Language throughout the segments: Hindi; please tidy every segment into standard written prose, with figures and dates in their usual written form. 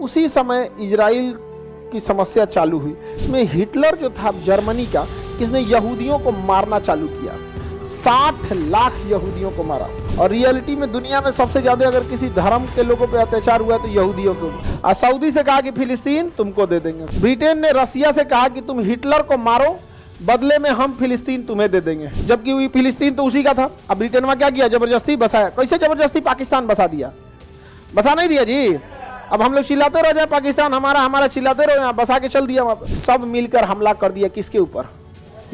उसी समय इजराइल की समस्या चालू हुई। इसमें हिटलर जो था जर्मनी का, इसने यहूदियों को मारना चालू किया। 60 लाख यहूदियों को मारा। और रियलिटी में दुनिया में सबसे ज्यादा अगर किसी धर्म के लोगों पे अत्याचार हुआ तो यहूदियों को। सऊदी से कहा कि फिलिस्तीन तुमको दे देंगे। ब्रिटेन ने रसिया से कहा कि तुम हिटलर को मारो, बदले में हम फिलिस्तीन तुम्हें दे देंगे, जबकि वही फिलिस्तीन तो उसी का था। अब ब्रिटेन में क्या किया, जबरदस्ती बसाया। कैसे जबरदस्ती? पाकिस्तान बसा दिया। बसा नहीं दिया जी। अब हम लोग चिल्लाते रह जाए पाकिस्तान हमारा हमारा, चिल्लाते रहो, यहाँ बसा के चल दिया। वहां पर सब मिलकर हमला कर दिया। किसके ऊपर?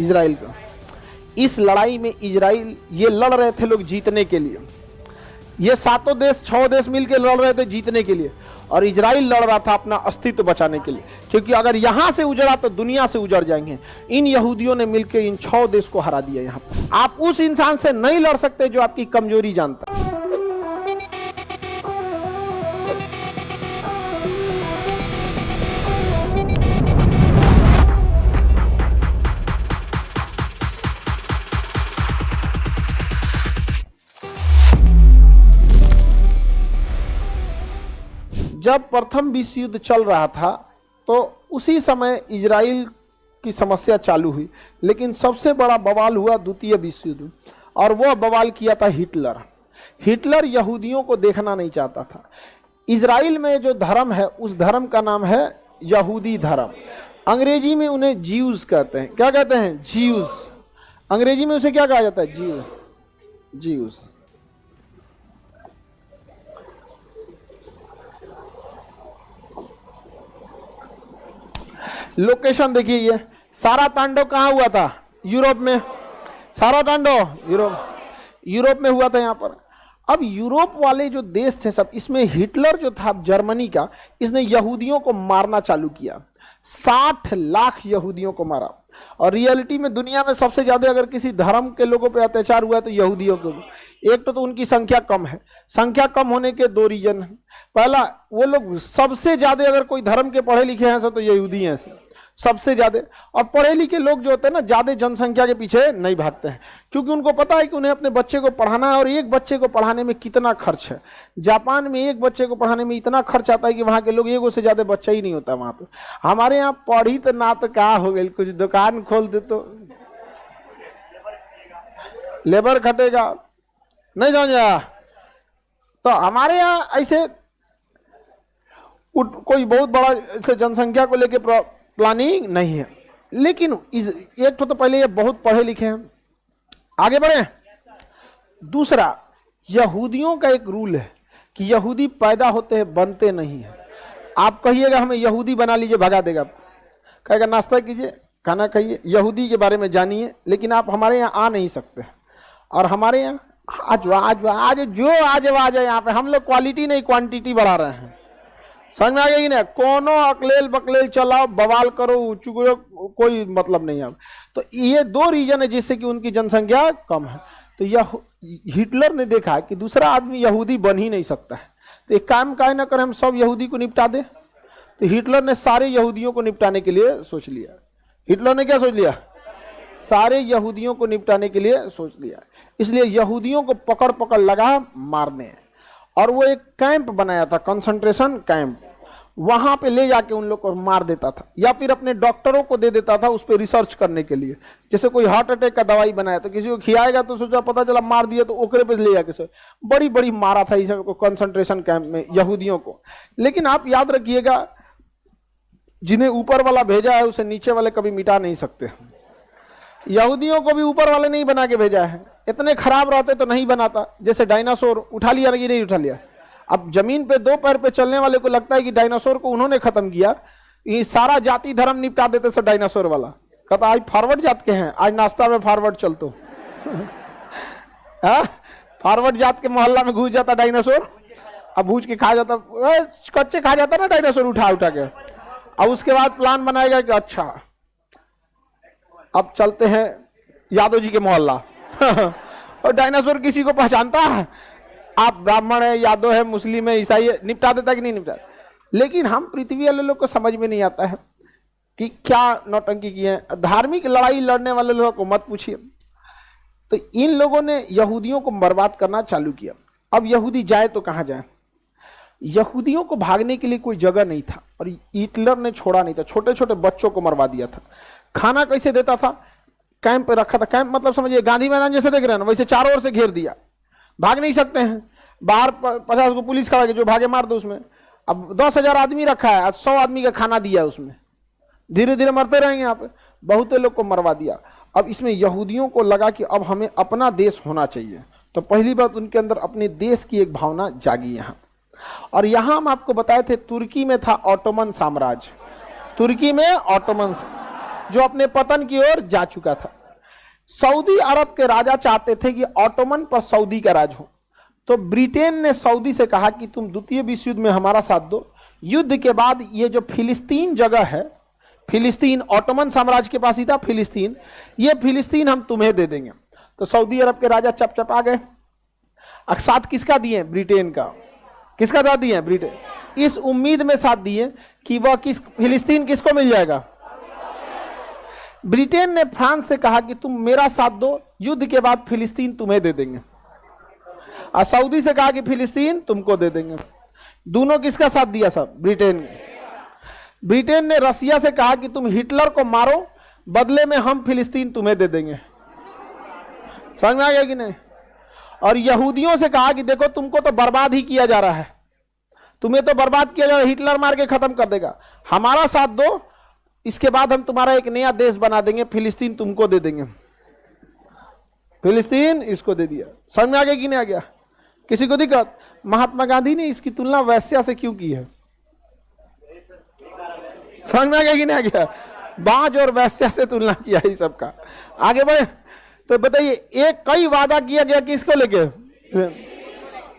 इजराइल का। इस लड़ाई में इजराइल ये लड़ रहे थे लोग जीतने के लिए। ये 7 देश 6 देश मिलकर लड़ रहे थे जीतने के लिए, और इजराइल लड़ रहा था अपना अस्तित्व बचाने के लिए, क्योंकि अगर यहां से उजड़ा तो दुनिया से उजड़ जाएंगे। इन यहूदियों ने मिलकर इन 6 देश को हरा दिया। यहाँ पर आप उस इंसान से नहीं लड़ सकते जो आपकी कमजोरी जानता है। जब प्रथम विश्व युद्ध चल रहा था तो उसी समय इजराइल की समस्या चालू हुई, लेकिन सबसे बड़ा बवाल हुआ द्वितीय विश्व युद्ध, और वह बवाल किया था हिटलर। हिटलर यहूदियों को देखना नहीं चाहता था। इजराइल में जो धर्म है उस धर्म का नाम है यहूदी धर्म। अंग्रेजी में उन्हें ज्यूज कहते हैं। क्या कहते हैं? ज्यूज। अंग्रेजी में उसे क्या कहा जाता है? ज्यूज। लोकेशन देखिए, ये सारा तांडव कहाँ हुआ था? यूरोप में। सारा तांडव यूरोप में हुआ था यहाँ पर। अब यूरोप वाले जो देश थे सब, इसमें हिटलर जो था जर्मनी का, इसने यहूदियों को मारना चालू किया। 60 लाख यहूदियों को मारा। और रियलिटी में दुनिया में सबसे ज्यादा अगर किसी धर्म के लोगों पे अत्याचार हुआ है तो यहूदियों को। एक तो उनकी संख्या कम है। संख्या कम होने के 2 रीजन है। पहला, वो लोग सबसे ज्यादा अगर कोई धर्म के पढ़े लिखे हैं तो यहूदी हैं सबसे ज्यादा। और पढ़े लिखे लोग जो होते हैं ना, ज्यादा जनसंख्या के पीछे नहीं भागते हैं, क्योंकि उनको पता है कि उन्हें अपने बच्चे को पढ़ाना है। और एक बच्चे को पढ़ाने में कितना खर्च है। जापान में एक बच्चे को पढ़ाने में इतना खर्च आता है कि वहां के लोग एगो से ज्यादा बच्चा ही नहीं होता वहां पे। हमारे यहाँ पढ़ी तो ना तो क्या हो गई, कुछ दुकान खोल दे तो लेबर खटेगा, नहीं समझा। तो हमारे यहाँ ऐसे कोई बहुत बड़ा ऐसे जनसंख्या को लेकर प्लानिंग नहीं है। लेकिन एक तो पहले ये बहुत पढ़े लिखे हैं, आगे बढ़े। दूसरा, यहूदियों का एक रूल है कि यहूदी पैदा होते हैं, बनते नहीं है। आप कहिएगा हमें यहूदी बना लीजिए, भगा देगा। कहेगा नाश्ता कीजिए, खाना खाइए, यहूदी के बारे में जानिए, लेकिन आप हमारे यहाँ आ नहीं सकते। और हमारे यहाँ आज जो आज यहाँ पे हम लोग क्वालिटी नहीं क्वांटिटी बढ़ा रहे हैं। समझ में आ गया कि नहीं? कोनो अकलेल बकलेल चलाओ, बवाल करो, चुगलो, कोई मतलब नहीं है। तो ये 2 रीजन है जिससे कि उनकी जनसंख्या कम है। तो यह हिटलर ने देखा कि दूसरा आदमी यहूदी बन ही नहीं सकता है, तो एक काम काहे ना करें, हम सब यहूदी को निपटा दे। तो हिटलर ने सारे यहूदियों को निपटाने के लिए सोच लिया। हिटलर ने क्या सोच लिया? सारे यहूदियों को निपटाने के लिए सोच लिया। इसलिए यहूदियों को पकड़ पकड़ लगा मारने। और वो एक कैंप बनाया था, कंसंट्रेशन कैंप। वहां पे ले जाके उन लोग को मार देता था, या फिर अपने डॉक्टरों को दे देता था उस पर रिसर्च करने के लिए। जैसे कोई हार्ट अटैक का दवाई बनाया तो किसी को खिलाएगा तो सोचा पता चला मार दिया, तो ओकरे पे ले जाके बड़ी बड़ी मारा था इस कंसंट्रेशन कैंप में यहूदियों को। लेकिन आप याद रखिएगा, जिन्हें ऊपर वाला भेजा है उसे नीचे वाले कभी मिटा नहीं सकते। यहूदियों को भी ऊपर वाले नहीं बना के भेजा है। इतने खराब रहते तो नहीं बनाता। जैसे डायनासोर उठा लिया कि नहीं उठा लिया। अब जमीन पे 2 पैर पे चलने वाले को लगता है कि डायनासोर को उन्होंने खत्म किया, ये सारा जाति धर्म निपटा देते सब डायनासोर वाला। कहता आज फॉरवर्ड जात के हैं, आज नाश्ता में फॉरवर्ड चलतो। फॉरवर्ड जात के मोहल्ला में घुस जाता डायनासोर, अब भूज के खा जाता, कच्चे खा जाता ना डायनासोर उठा उठा के। अब उसके बाद प्लान बनाएगा कि अच्छा अब चलते हैं यादव जी के मोहल्ला। और डायनासोर किसी को पहचानता है? आप ब्राह्मण है, यादव है, मुस्लिम है, ईसाई है, निपटा देता कि नहीं निपटा। लेकिन हम पृथ्वी वाले लोग को समझ में नहीं आता है कि क्या नौटंकी की है। धार्मिक लड़ाई लड़ने वाले लोगों को मत पूछिए। तो इन लोगों ने यहूदियों को बर्बाद करना चालू किया। अब यहूदी जाए तो कहाँ जाए? यहूदियों को भागने के लिए कोई जगह नहीं था और हिटलर ने छोड़ा नहीं था, छोटे छोटे बच्चों को मरवा दिया था। खाना कैसे देता था, कैंप पे रखा था, कैंप मतलब समझिए गांधी मैदान जैसे देख रहे हैं ना, वैसे चारों ओर से घेर दिया, भाग नहीं सकते हैं, बाहर 50 को पुलिस खड़ा, जो भागे मार दो उसमें। अब 10,000 आदमी रखा है, आज 100 आदमी का खाना दिया उसमें, धीरे धीरे मरते रहेंगे यहाँ पे, बहुत लोग को मरवा दिया। अब इसमें यहूदियों को लगा कि अब हमें अपना देश होना चाहिए, तो पहली बात उनके अंदर अपने देश की एक भावना जागी यहाँ। और यहाँ हम आपको बताए थे तुर्की में था ऑटोमन साम्राज्य, तुर्की में ऑटोमन जो अपने पतन की ओर जा चुका था। सऊदी अरब के राजा चाहते थे कि ऑटोमन पर सऊदी का राज हो, तो ब्रिटेन ने सऊदी से कहा कि तुम द्वितीय विश्व युद्ध में हमारा साथ दो, युद्ध के बाद ये जो फिलिस्तीन जगह है, फिलिस्तीन ऑटोमन साम्राज्य के पास ही था फिलिस्तीन, ये फिलिस्तीन हम तुम्हें दे देंगे। तो सऊदी अरब के राजा चपचपा गए। साथ किसका दिए, ब्रिटेन का। किसका साथ दिए, ब्रिटेन, इस उम्मीद में साथ दिए कि वह फिलिस्तीन किसको मिल जाएगा। ब्रिटेन ने फ्रांस से कहा कि तुम मेरा साथ दो, युद्ध के बाद फिलिस्तीन तुम्हें दे देंगे। और सऊदी से कहा कि फिलिस्तीन तुमको दे देंगे। दोनों किसका साथ दिया सब, ब्रिटेन। ब्रिटेन ने रसिया से कहा कि तुम हिटलर को मारो, बदले में हम फिलिस्तीन तुम्हें दे देंगे। समझ में आ गया कि नहीं। और यहूदियों से कहा कि देखो तुमको तो बर्बाद ही किया जा रहा है, तुम्हें तो बर्बाद किया जा रहा है, हिटलर मार के खत्म कर देगा, हमारा साथ दो, इसके बाद हम तुम्हारा एक नया देश बना देंगे, फिलिस्तीन तुमको दे देंगे। फिलिस्तीन इसको दे दिया। समझ में आ गया कि नहीं आ गया, किसी को दिक्कत। महात्मा गांधी ने इसकी तुलना वैश्या से क्यों की है, समझ में आ गया कि नहीं आ गया। बाज और वैश्या से तुलना किया है सबका। आगे बढ़े तो बताइए, एक कई वादा किया गया किसको लेके,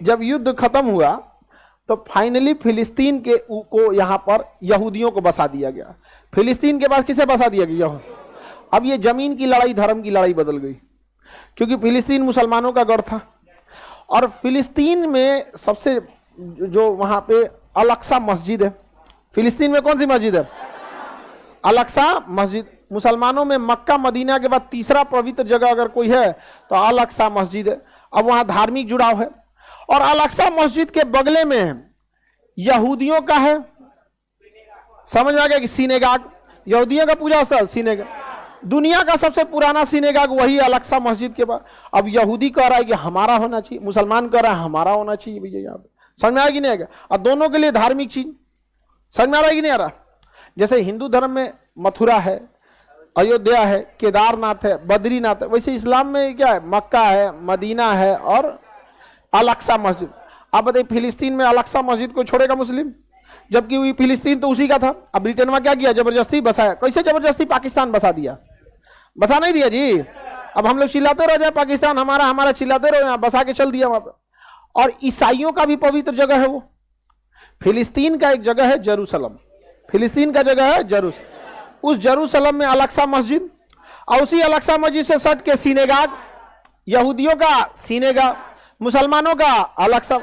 जब युद्ध खत्म हुआ तो फाइनली फिलिस्तीन के को यहां पर यहूदियों को बसा दिया गया। फिलिस्तीन के पास किसे बसा दिया गया। अब ये जमीन की लड़ाई धर्म की लड़ाई बदल गई, क्योंकि फिलिस्तीन मुसलमानों का गढ़ था और फिलिस्तीन में सबसे जो वहां पे अल-अक्सा मस्जिद है, फिलिस्तीन में कौन सी मस्जिद है, अल-अक्सा मस्जिद। मुसलमानों में मक्का मदीना के बाद तीसरा पवित्र जगह अगर कोई है तो अल-अक्सा मस्जिद है। अब वहां धार्मिक जुड़ाव है और अल-अक्सा मस्जिद के बगले में यहूदियों का है, समझ में आ गया कि सिनेगाग, यहूदियों का पूजा स्थल सिनेगाग। दुनिया का सबसे पुराना सिनेगाग वही अल-अक्सा मस्जिद के बाद। अब यहूदी कह रहा है कि हमारा होना चाहिए, मुसलमान कह रहा है हमारा होना चाहिए भैया। यहाँ पे समझ में आया कि नहीं आएगा। और दोनों के लिए धार्मिक चीज, समझ में आ रहा है कि नहीं आ रहा। जैसे हिंदू धर्म में मथुरा है, अयोध्या है, केदारनाथ है, बद्रीनाथ है, वैसे इस्लाम में क्या है, मक्का है, मदीना है और अल-अक्सा मस्जिद। आप बताइए फिलिस्तीन में अल-अक्सा मस्जिद को छोड़ेगा मुस्लिम, जबकि वही फिलिस्तीन तो उसी का था। अब ब्रिटेन में क्या किया, जबरदस्ती बसाया। कैसे जबरदस्ती, पाकिस्तान बसा दिया, बसा नहीं दिया जी। अब हम लोग चिल्लाते रह जाए पाकिस्तान हमारा हमारा, चिल्लाते रहो, यहाँ बसा के चल दिया वहां पर। और ईसाइयों का भी पवित्र जगह है वो, फिलिस्तीन का एक जगह है जेरूसलम, फिलिस्तीन का जगह है जेरूसलम। उस जेरूसलम में अल-अक्सा मस्जिद और उसी अल-अक्सा मस्जिद से सट के सिनेगाग, यहूदियों का सिनेगाग, मुसलमानों का अल-अक्सा।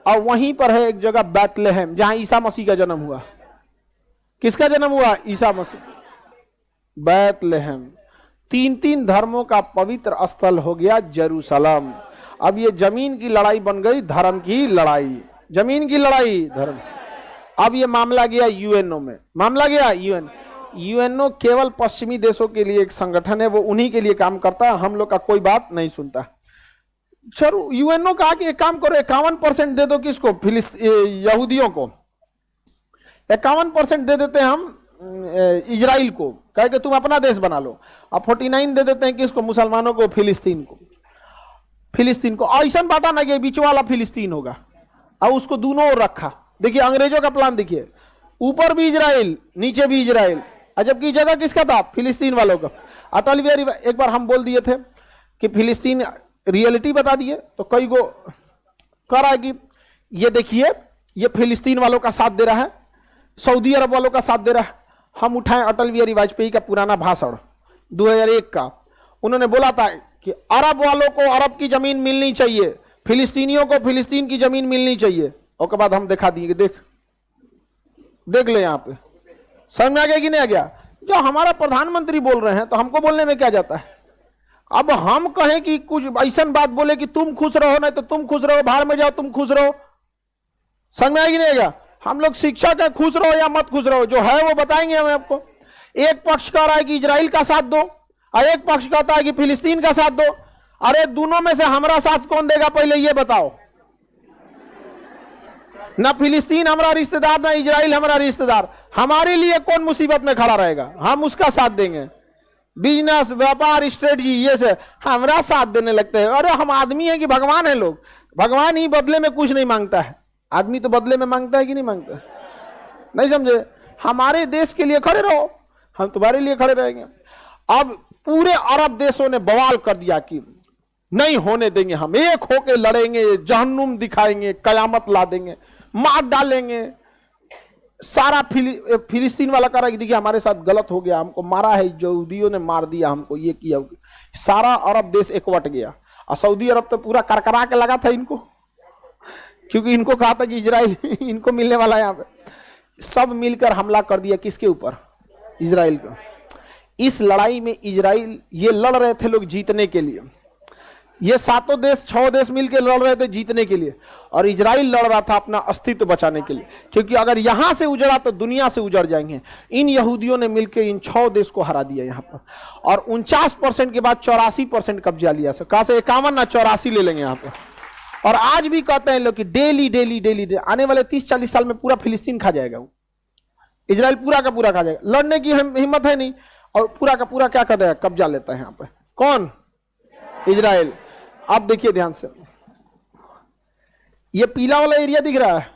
और वहीं पर है एक जगह बैतलहम, जहां ईसा मसीह का जन्म हुआ। किसका जन्म हुआ, ईसा मसीह। बैतलहम, तीन तीन धर्मों का पवित्र स्थल हो गया जेरूसलम। अब ये जमीन की लड़ाई बन गई धर्म की लड़ाई, जमीन की लड़ाई धर्म। अब ये मामला गया यूएनओ में, मामला गया यूएनओ केवल पश्चिमी देशों के लिए एक संगठन है, वो उन्हीं के लिए काम करता है, हम लोग का कोई बात नहीं सुनता। चलो यूएनओ कहा कि एक काम करो 51% दे दो किसको, यहूदियों को 51% दे देते हैं हम इजराइल को, कहे कि तुम अपना देश बना लो। अब 49 दे देते हैं किसको, मुसलमानों को, फिलिस्तीन को। फिलिस्तीन को ऐसा बांटा ना कि बीच वाला फिलिस्तीन होगा, और उसको दोनों ओर रखा। देखिए अंग्रेजों का प्लान देखिए, ऊपर भी इजराइल नीचे भी इजराइल, जबकि जगह किसका था, फिलिस्तीन वालों का। अटल बिहारी एक बार हम बोल दिए थे कि फिलिस्तीन रियलिटी बता दिए, तो कई गो कह रहा है कि ये देखिए ये फिलिस्तीन वालों का साथ दे रहा है, सऊदी अरब वालों का साथ दे रहा है। हम उठाएं अटल बिहारी वाजपेयी का पुराना भाषण 2001 का, उन्होंने बोला था कि अरब वालों को अरब की जमीन मिलनी चाहिए, फिलिस्तीनियों को फिलिस्तीन की जमीन मिलनी चाहिए। और के बाद हम दिखा दिए, देख ले यहाँ पे, समझ में आ गया कि नहीं आ गया। जो हमारा प्रधानमंत्री बोल रहे हैं तो हमको बोलने में क्या जाता है। अब हम कहें कि कुछ ऐसा बात बोले कि तुम खुश रहो, नहीं तो तुम खुश रहो, बाहर में जाओ तुम खुश रहो, समझ में आएगी नहीं आएगा? हम लोग शिक्षक है, खुश रहो या मत खुश रहो, जो है वो बताएंगे हमें आपको। एक पक्ष कह रहा है कि इजराइल का साथ दो और एक पक्ष कहता है कि फिलिस्तीन का साथ दो। अरे दोनों में से हमारा साथ कौन देगा पहले ये बताओ। ना फिलिस्तीन हमारा रिश्तेदार, ना इजराइल हमारा रिश्तेदार। हमारे लिए कौन मुसीबत में खड़ा रहेगा, हम उसका साथ देंगे। बिजनेस, व्यापार, स्ट्रेटजी, ये से हमारा साथ देने लगते हैं। अरे हम आदमी हैं कि भगवान है? लोग भगवान ही बदले में कुछ नहीं मांगता है, आदमी तो बदले में मांगता है कि नहीं मांगता? नहीं समझे? हमारे देश के लिए खड़े रहो, हम तुम्हारे लिए खड़े रहेंगे। अब पूरे अरब देशों ने बवाल कर दिया कि नहीं होने देंगे, हम एक होके लड़ेंगे, जहन्नुम दिखाएंगे, कयामत ला देंगे, मार डालेंगे। सारा फिलिस्तीन वाला कह रहा है कि देखिए हमारे साथ गलत हो गया, हमको मारा है, यहूदियों ने मार दिया हमको, ये किया। सारा अरब देश एकवट गया और सऊदी अरब तो पूरा करकरा के लगा था इनको, क्योंकि इनको कहा था कि इजराइल इनको मिलने वाला है। यहाँ पे सब मिलकर हमला कर दिया किसके ऊपर? इजराइल का। इस लड़ाई में इजराइल, ये लड़ रहे थे लोग जीतने के लिए, ये सातों देश, 6 देश मिलकर लड़ रहे थे जीतने के लिए, और इजराइल लड़ रहा था अपना अस्तित्व बचाने के लिए, क्योंकि अगर यहां से उजड़ा तो दुनिया से उजड़ जाएंगे। इन यहूदियों ने मिलकर इन 6 देश को हरा दिया यहां पर, और 49% के बाद 84% कब्जा लिया। कहां से? 51 ना 84 ले लेंगे यहां पर। और आज भी कहते हैं लोग कि डेली डेली डेली आने वाले 30-40 साल में पूरा फिलिस्तीन खा जाएगा, वो इजराइल पूरा का पूरा खा जाएगा। लड़ने की हिम्मत है नहीं, और पूरा का पूरा क्या कर देगा? कब्जा लेता है यहाँ पे। कौन? इजराइल। अब देखिए ध्यान से, ये पीला वाला एरिया दिख रहा है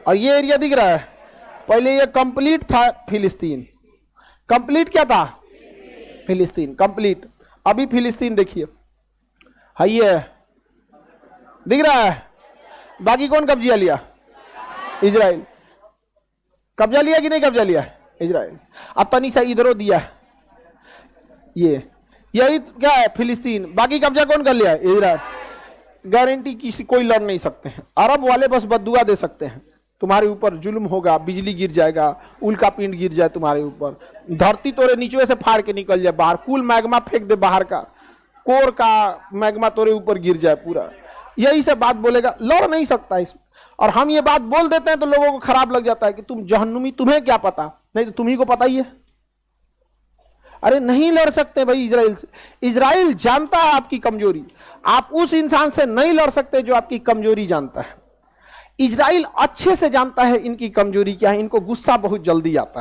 और ये एरिया दिख रहा है। पहले ये कंप्लीट था फिलिस्तीन। कंप्लीट क्या था? फिलिस्तीन कंप्लीट। अभी फिलिस्तीन देखिए, है ये दिख रहा है। बाकी कौन कब्जा लिया? इजराइल। कब्जा लिया कि नहीं कब्जा लिया? इजराइल। अब तनी सा इधरों दिया है, ये यही क्या है? फिलिस्तीन। बाकी कब्जा कौन कर लिया है? इजराइल। गारंटी किसी कोई लड़ नहीं सकते हैं। अरब वाले बस बद्दुआ दे सकते हैं, तुम्हारे ऊपर जुल्म होगा, बिजली गिर जाएगा, उल्का पिंड गिर जाए तुम्हारे ऊपर, धरती तोरे नीचे से फाड़ के निकल जाए बाहर, कूल मैग्मा फेंक दे बाहर का, कोर का मैग्मा तोरे ऊपर गिर जाए पूरा। यही सब बात बोलेगा, लड़ नहीं सकता इसमें। और हम ये बात बोल देते हैं तो लोगों को खराब लग जाता है कि तुम जहन्नुमी, तुम्हें क्या पता? नहीं तो तुम्ही को पता ही है। अरे नहीं लड़ सकते भाई इजराइल से। इजराइल जानता है आपकी कमजोरी, आप उस इंसान से नहीं लड़ सकते जो आपकी कमजोरी जानता है। इजराइल अच्छे से जानता है इनकी कमजोरी क्या है, इनको गुस्सा बहुत जल्दी आता है।